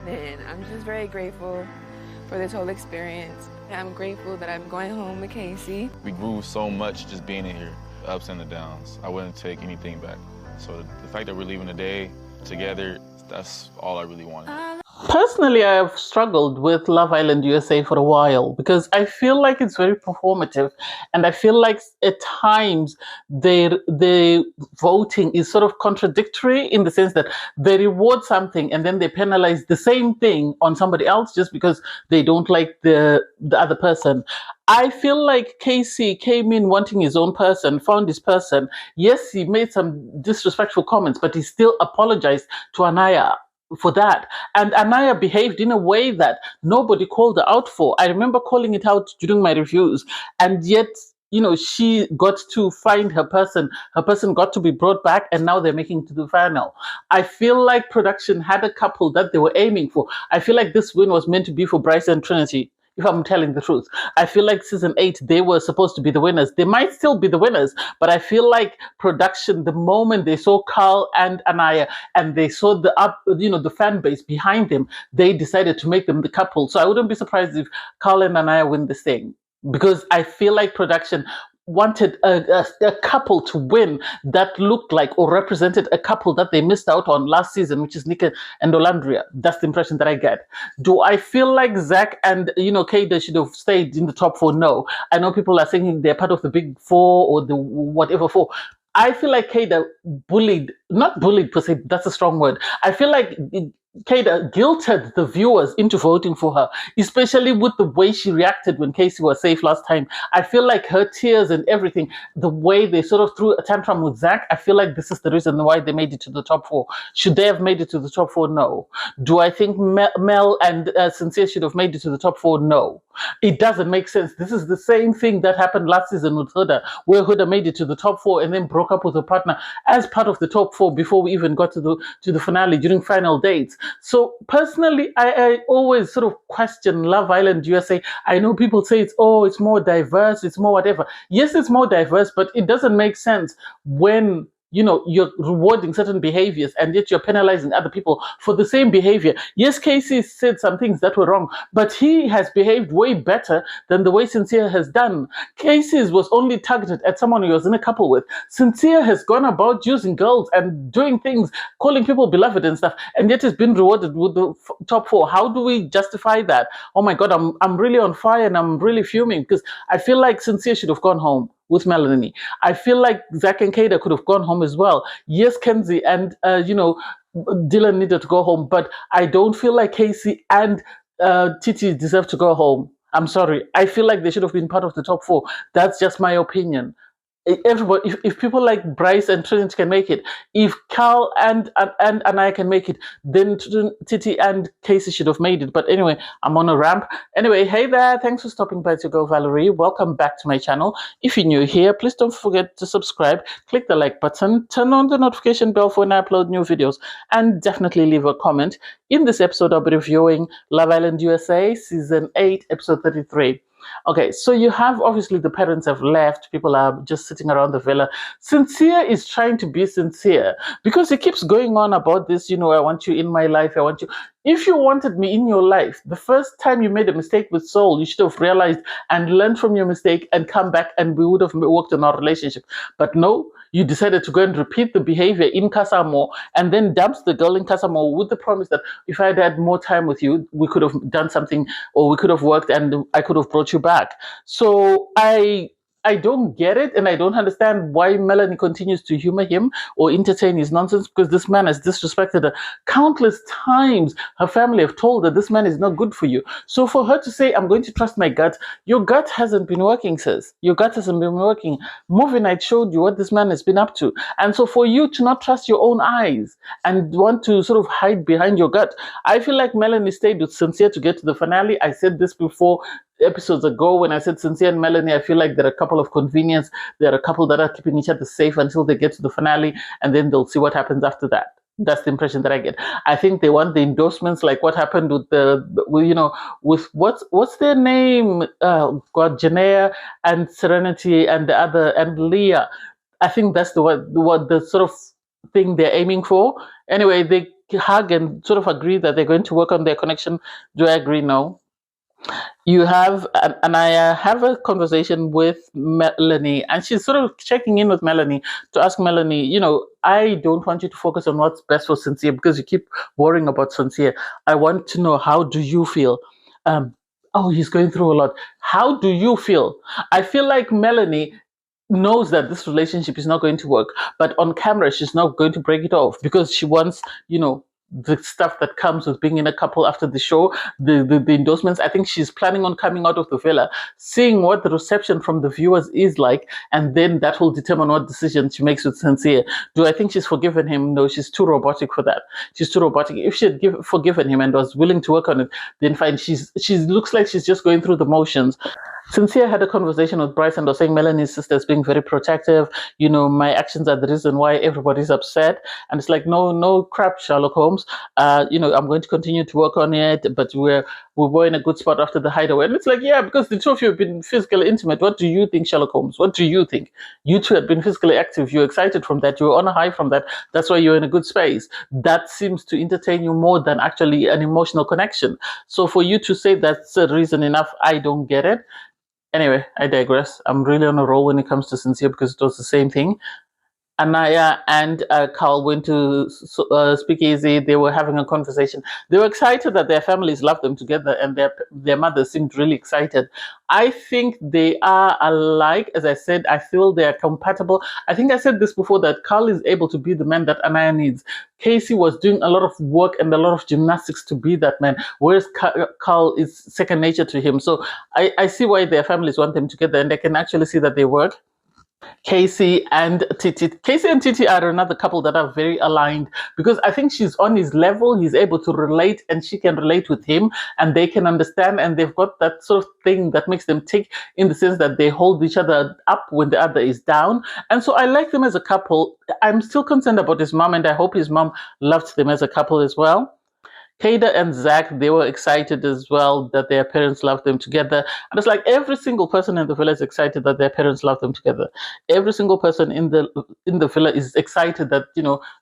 And I'm just very grateful for this whole experience. I'm grateful that I'm going home with Casey. We grew so much just being in here, the ups and the downs. I wouldn't take anything back. So the fact that we're leaving today together, that's all I really wanted. Personally, I've struggled with Love Island USA for a while because I feel like it's very performative, and I feel like at times the voting is sort of contradictory in the sense that they reward something and then they penalize the same thing on somebody else just because they don't like the other person. I feel like Casey came in wanting his own person, found his person. Yes, he made some disrespectful comments, but he still apologized to Anaya for that. And Anaya behaved in a way that nobody called her out for. I remember calling it out during my reviews, and yet, she got to find her person. Her person got to be brought back, and now they're making it to the final. I feel like production had a couple that they were aiming for. I feel like this win was meant to be for Bryce and Trinity, if I'm telling the truth. I feel like season 8, they were supposed to be the winners. They might still be the winners, but I feel like production, the moment they saw Carl and Anaya and they saw the fan base behind them, they decided to make them the couple. So I wouldn't be surprised if Carl and Anaya win this thing, because I feel like production wanted a couple to win that looked like or represented a couple that they missed out on last season, which is Nika and Olandria. That's the impression that I get. Do I feel like Zach and Kayda should have stayed in the top 4? No. I know people are saying they're part of the big 4 or the whatever 4. I feel like Kayda not bullied per se, that's a strong word. I feel like Kayda guilted the viewers into voting for her, especially with the way she reacted when Casey was safe last time. I feel like her tears and everything, the way they sort of threw a tantrum with Zach, I feel like this is the reason why they made it to the top 4. Should they have made it to the top 4? No. Do I think Mel and Sincere should have made it to the top 4? No. It doesn't make sense. This is the same thing that happened last season with Huda, where Huda made it to the top 4 and then broke up with her partner as part of the top 4 before we even got to the finale during final dates. So personally, I always sort of question Love Island USA. I know people say it's more diverse, it's more whatever. Yes, it's more diverse, but it doesn't make sense when you're rewarding certain behaviors and yet you're penalizing other people for the same behavior. Yes, Casey said some things that were wrong, but he has behaved way better than the way Sincere has done. Casey's was only targeted at someone he was in a couple with. Sincere has gone about using girls and doing things, calling people beloved and stuff, and yet has been rewarded with the top 4. How do we justify that? Oh my God, I'm really on fire and I'm really fuming because I feel like Sincere should have gone home with Melanie. I feel like Zach and Kayda could have gone home as well. Yes, Kenzie and Dylan needed to go home, but I don't feel like Casey and Titi deserve to go home. I'm sorry. I feel like they should have been part of the top 4. That's just my opinion. Everybody, if people like Bryce and Trinity can make it, if Carl and I can make it, then Titi and Casey should have made it. But anyway, I'm on a ramp. Anyway, hey there, thanks for stopping by to go, Valerie. Welcome back to my channel. If you're new here, please don't forget to subscribe, click the like button, turn on the notification bell for when I upload new videos, and definitely leave a comment. In this episode, I'll be reviewing Love Island USA Season 8, Episode 33. Okay, so you have, obviously, the parents have left. People are just sitting around the villa. Sincere is trying to be sincere because he keeps going on about this, I want you in my life. I want you. If you wanted me in your life, the first time you made a mistake with Soul, you should have realized and learned from your mistake and come back and we would have worked on our relationship. But no, you decided to go and repeat the behavior in Kasamo and then dumps the girl in Kasamo with the promise that if I had more time with you, we could have done something or we could have worked and I could have brought you back. So I don't get it, and I don't understand why Melanie continues to humor him or entertain his nonsense, because this man has disrespected her countless times. Her family have told her this man is not good for you. So for her to say, I'm going to trust my gut, your gut hasn't been working, sis. Your gut hasn't been working. Movie night showed you what this man has been up to. And so for you to not trust your own eyes and want to sort of hide behind your gut, I feel like Melanie stayed with Sincere to get to the finale. I said this before episodes ago when I said Sincere and Melanie, I feel like there are a couple of convenience. There are a couple that are keeping each other safe until they get to the finale, and then they'll see what happens after that. That's the impression that I get. I think they want the endorsements, like what happened with what's their name? Janea and Serenity and the other and Leah. I think that's the sort of thing they're aiming for. Anyway, they hug and sort of agree that they're going to work on their connection. Do I agree? No. You have, and I have a conversation with Melanie, and she's sort of checking in with Melanie to ask Melanie, I don't want you to focus on what's best for Sincere because you keep worrying about Sincere. I want to know, how do you feel? Oh, he's going through a lot. How do you feel? I feel like Melanie knows that this relationship is not going to work, but on camera she's not going to break it off because she wants, the stuff that comes with being in a couple after the show, the endorsements. I think she's planning on coming out of the villa, seeing what the reception from the viewers is like, and then that will determine what decision she makes with Sincere. Do I think she's forgiven him? No, she's too robotic for that. She's too robotic. If she had forgiven him and was willing to work on it, then fine. She looks like she's just going through the motions. Sincere had a conversation with Bryce and was saying Melanie's sister is being very protective. My actions are the reason why everybody's upset. And it's like, no crap, Sherlock Holmes. I'm going to continue to work on it, but we were in a good spot after the hideaway. And it's like, yeah, because the two of you have been physically intimate. What do you think, Sherlock Holmes? What do you think? You two had been physically active. You're excited from that. You were on a high from that. That's why you're in a good space. That seems to entertain you more than actually an emotional connection. So for you to say that's a reason enough, I don't get it. Anyway, I digress. I'm really on a roll when it comes to Sincere because it was the same thing. Anaya and Carl went to Speakeasy. They were having a conversation. They were excited that their families loved them together, and their mothers seemed really excited. I think they are alike. As I said, I feel they are compatible. I think I said this before, that Carl is able to be the man that Anaya needs. Casey was doing a lot of work and a lot of gymnastics to be that man, whereas Carl is second nature to him. So I see why their families want them together, and I can actually see that they work. KC and Titi. KC and Titi are another couple that are very aligned because I think she's on his level. He's able to relate and she can relate with him, and they can understand, and they've got that sort of thing that makes them tick, in the sense that they hold each other up when the other is down. And so I like them as a couple. I'm still concerned about his mom, and I hope his mom loved them as a couple as well. Kayda and Zach, they were excited as well that their parents loved them together. And it's like every single person in the villa is excited that their parents love them together. Every single person in the villa is excited that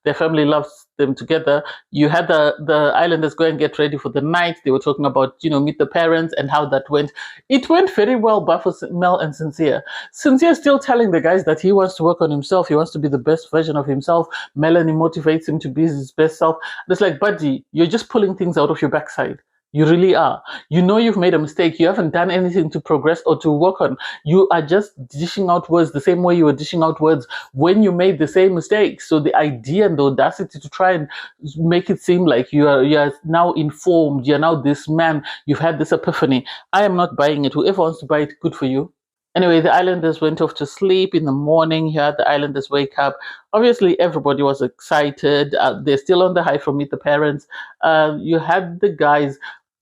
their family loves them together. You had the islanders go and get ready for the night. They were talking about meet the parents and how that went. It went very well, but for Mel and Sincere. Sincere is still telling the guys that he wants to work on himself. He wants to be the best version of himself. Melanie motivates him to be his best self. And it's like, buddy, you're just pulling things out of your backside. You really are. You've made a mistake. You haven't done anything to progress or to work on. You are just dishing out words the same way you were dishing out words when you made the same mistake. So the idea and the audacity to try and make it seem like you are now informed, you're now this man, you've had this epiphany. I am not buying it. Whoever wants to buy it, good for you. Anyway, the islanders went off to sleep. In the morning, you had the islanders wake up. Obviously, everybody was excited. They're still on the high from Meet the Parents. You had the guys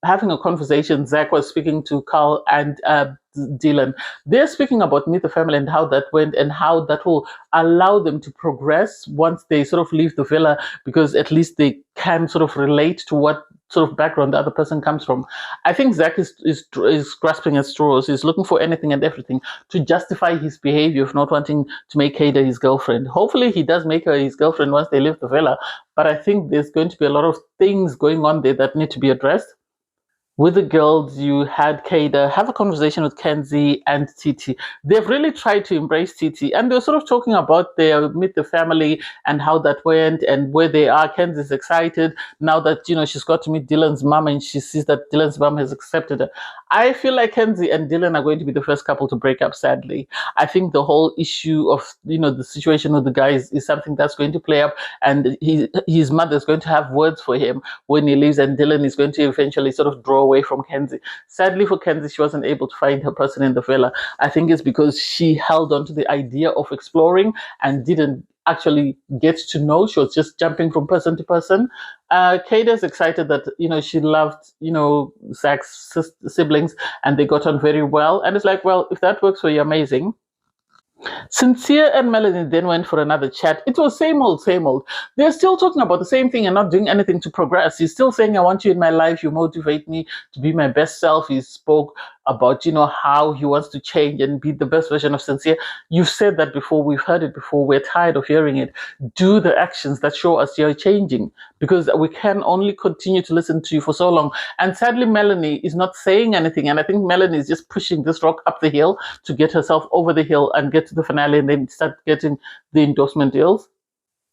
having a conversation. Zach was speaking to Carl and Dylan. They're speaking about Meet the Family and how that went and how that will allow them to progress once they sort of leave the villa, because at least they can sort of relate to what sort of background the other person comes from. I think Zach is grasping at straws. He's looking for anything and everything to justify his behavior of not wanting to make Kayda his girlfriend. Hopefully he does make her his girlfriend once they leave the villa, but I think there's going to be a lot of things going on there that need to be addressed. With the girls, you had Kayda have a conversation with Kenzie and Titi. They've really tried to embrace Titi, and they're sort of talking about their Meet the Family and how that went and where they are. Kenzie's excited now that she's got to meet Dylan's mom, and she sees that Dylan's mom has accepted her. I feel like Kenzie and Dylan are going to be the first couple to break up, sadly. I think the whole issue of the situation with the guys is something that's going to play up, and his mother is going to have words for him when he leaves, and Dylan is going to eventually sort of draw away from Kenzie. Sadly for Kenzie, she wasn't able to find her person in the villa. I think it's because she held on to the idea of exploring and didn't actually get to know. She was just jumping from person to person. Kayda's excited that she loved Zach's siblings and they got on very well, and it's like, well, if that works for you, amazing. Sincere and Melanie then went for another chat. It was same old, same old. They're still talking about the same thing and not doing anything to progress. He's still saying, I want you in my life. You motivate me to be my best self. He spoke about, how he wants to change and be the best version of Sincere. You've said that before. We've heard it before. We're tired of hearing it. Do the actions that show us you're changing, because we can only continue to listen to you for so long. And sadly, Melanie is not saying anything. And I think Melanie is just pushing this rock up the hill to get herself over the hill and get to the finale and then start getting the endorsement deals.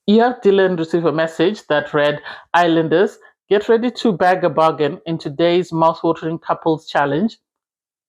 Dylan received a message that read, Islanders, get ready to bag a bargain in today's mouthwatering couples challenge.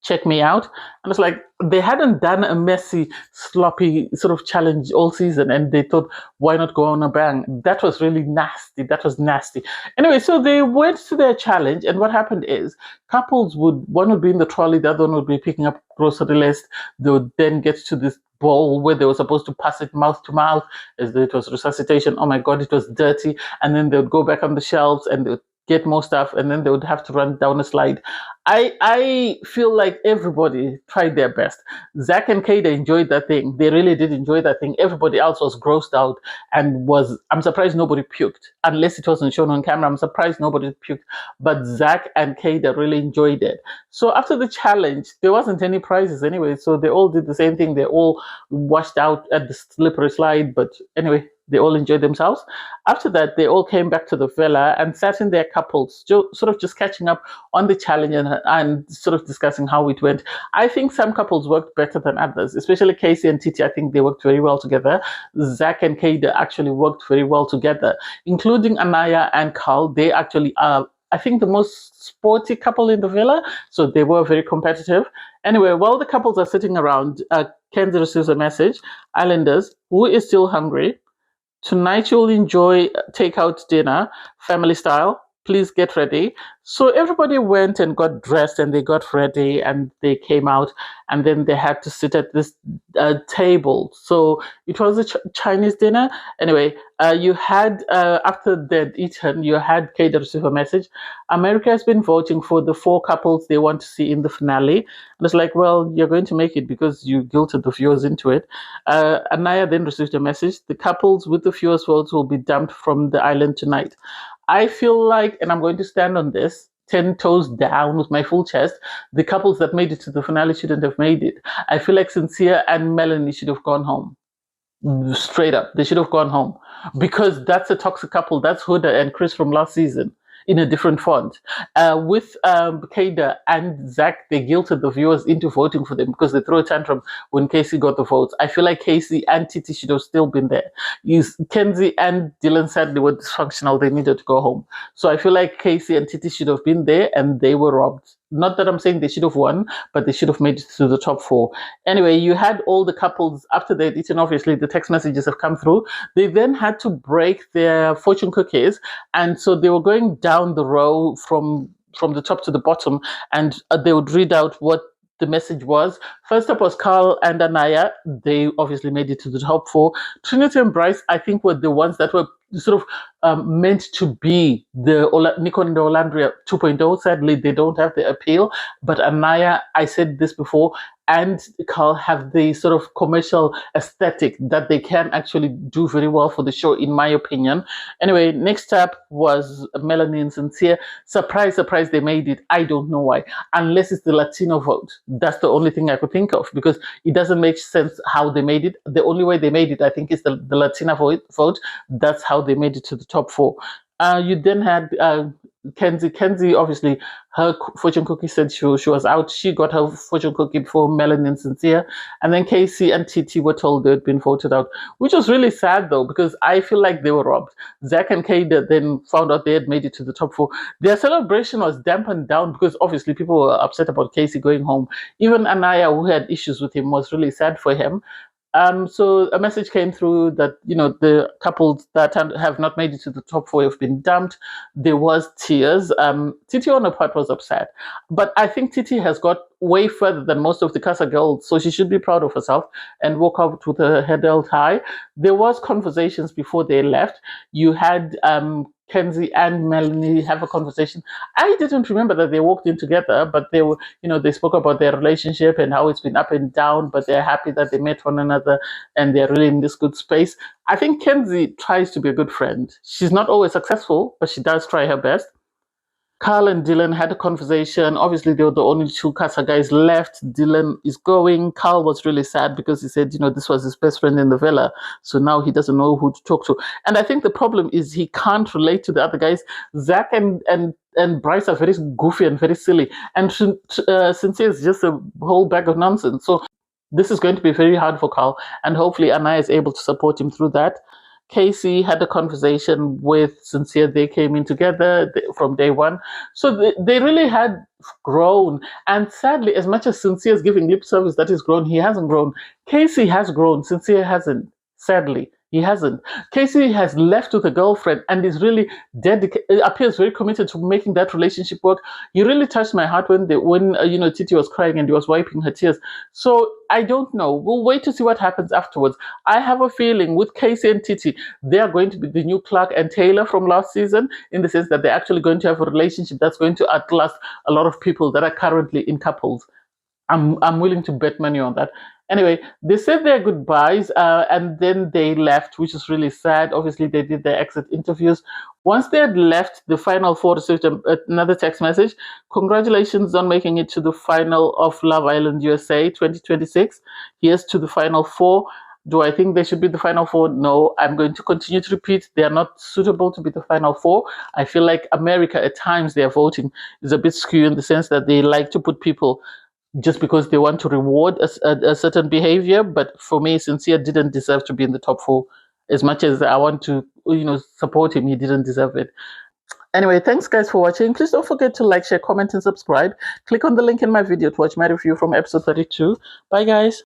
Check me out. And it's like they hadn't done a messy, sloppy sort of challenge all season, and they thought, why not go on a bang? That was really nasty. That was nasty. Anyway, so they went to their challenge, and what happened is one would be in the trolley, the other one would be picking up grocery list. They would then get to this bowl where they were supposed to pass it mouth to mouth, as though it was resuscitation. Oh my God, it was dirty. And then they would go back on the shelves and they would get more stuff, and then they would have to run down a slide. I feel like everybody tried their best. Zach and Kayda enjoyed that thing. They really did enjoy that thing. Everybody else was grossed out and I'm surprised nobody puked. Unless it wasn't shown on camera, I'm surprised nobody puked. But Zach and Kayda really enjoyed it. So after the challenge, there wasn't any prizes anyway. So they all did the same thing. They all washed out at the slippery slide. But anyway, they all enjoyed themselves. After that, they all came back to the villa and sat in their couples, sort of just catching up on the challenge and sort of discussing how it went. I think some couples worked better than others, especially KC and Titi. I think they worked very well together. Zach and Kayda actually worked very well together, including Anaya and Carl. They actually are, I think, the most sporty couple in the villa, so they were very competitive. Anyway, while the couples are sitting around, Kenzie receives a message. Islanders, who is still hungry? Tonight you'll enjoy takeout dinner, family style. Please get ready. So everybody went and got dressed and they got ready and they came out, and then they had to sit at this table. So it was a Chinese dinner. Anyway, you had, after they'd eaten, you had Kayda receive a message. America has been voting for the 4 couples they want to see in the finale. And it's like, well, you're going to make it because you guilted the viewers into it. Anaya then received a message. The couples with the fewest votes will be dumped from the island tonight. I feel like, and I'm going to stand on this, 10 toes down with my full chest, the couples that made it to the finale shouldn't have made it. I feel like Sincere and Melanie should have gone home. Straight up, they should have gone home, because that's a toxic couple. That's Huda and Chris from last season in a different font. With Kayda and Zach, they guilted the viewers into voting for them because they threw a tantrum when KC got the votes. I feel like KC and Titi should have still been there. Kenzie and Dylan said they were dysfunctional. They needed to go home. So I feel like KC and Titi should have been there and they were robbed. Not that I'm saying they should have won, but they should have made it to the top 4. Anyway, you had all the couples, after they'd eaten, obviously the text messages have come through. They then had to break their fortune cookies. And so they were going down the row from the top to the bottom, and they would read out what the message was. First up was Carl and Anaya. They obviously made it to the top 4. Trinity and Bryce, I think, were the ones that were sort of meant to be the Nico and Olandria 2.0. Sadly, they don't have the appeal. But Anaya, I said this before, and Carl have the sort of commercial aesthetic that they can actually do very well for the show, in my opinion. Anyway, next up was Melanie and Sincere. Surprise, surprise, they made it. I don't know why. Unless it's the Latino vote. That's the only thing I could think of, because it doesn't make sense how they made it. The only way they made it, I think, is the Latina vote. That's how they made it to the top 4. You then had Kenzie. Kenzie, obviously, her fortune cookie said she was out. She got her fortune cookie before Melanie and Sincere. And then KC and Titi were told they'd been voted out, which was really sad, though, because I feel like they were robbed. Zach and Kayda then found out they had made it to the top 4. Their celebration was dampened down because obviously people were upset about KC going home. Even Anaya, who had issues with him, was really sad for him. So a message came through that, the couples that have not made it to the top 4 have been dumped. There was tears. Titi on her part was upset. But I think Titi has got way further than most of the Casa girls, so she should be proud of herself and walk out with her head held high. There was conversations before they left. You had Kenzie and Melanie have a conversation. I didn't remember that they walked in together, but they were, they spoke about their relationship and how it's been up and down, but they're happy that they met one another and they're really in this good space. I think Kenzie tries to be a good friend. She's not always successful, but she does try her best. Carl and Dylan had a conversation. Obviously, they were the only two Casa guys left. Dylan is going. Carl was really sad because he said, this was his best friend in the villa. So now he doesn't know who to talk to. And I think the problem is he can't relate to the other guys. Zach and Bryce are very goofy and very silly. And Sincere is just a whole bag of nonsense. So this is going to be very hard for Carl. And hopefully Anna is able to support him through that. KC had a conversation with Sincere. They came in together from day one. So they really had grown. And sadly, as much as Sincere is giving lip service that he's grown, he hasn't grown. KC has grown. Sincere hasn't. Sadly, he hasn't. KC has left with a girlfriend and is really dedicated, appears very committed to making that relationship work. He really touched my heart when Titi was crying and he was wiping her tears. So I don't know. We'll wait to see what happens afterwards. I have a feeling with KC and Titi, they are going to be the new Clark and Taylor from last season, in the sense that they're actually going to have a relationship that's going to outlast a lot of people that are currently in couples. I'm willing to bet money on that. Anyway, they said their goodbyes and then they left, which is really sad. Obviously, they did their exit interviews. Once they had left, the final four received another text message. Congratulations on making it to the final of Love Island USA 2026. Here's to the final four. Do I think they should be the final four? No, I'm going to continue to repeat. They are not suitable to be the final four. I feel like America, at times, their voting is a bit skewed in the sense that they like to put people just because they want to reward a certain behavior. But for me, Sincere didn't deserve to be in the top four. As much as I want to, support him, he didn't deserve it. Anyway, thanks guys for watching. Please don't forget to like, share, comment, and subscribe. Click on the link in my video to watch my review from episode 32. Bye guys.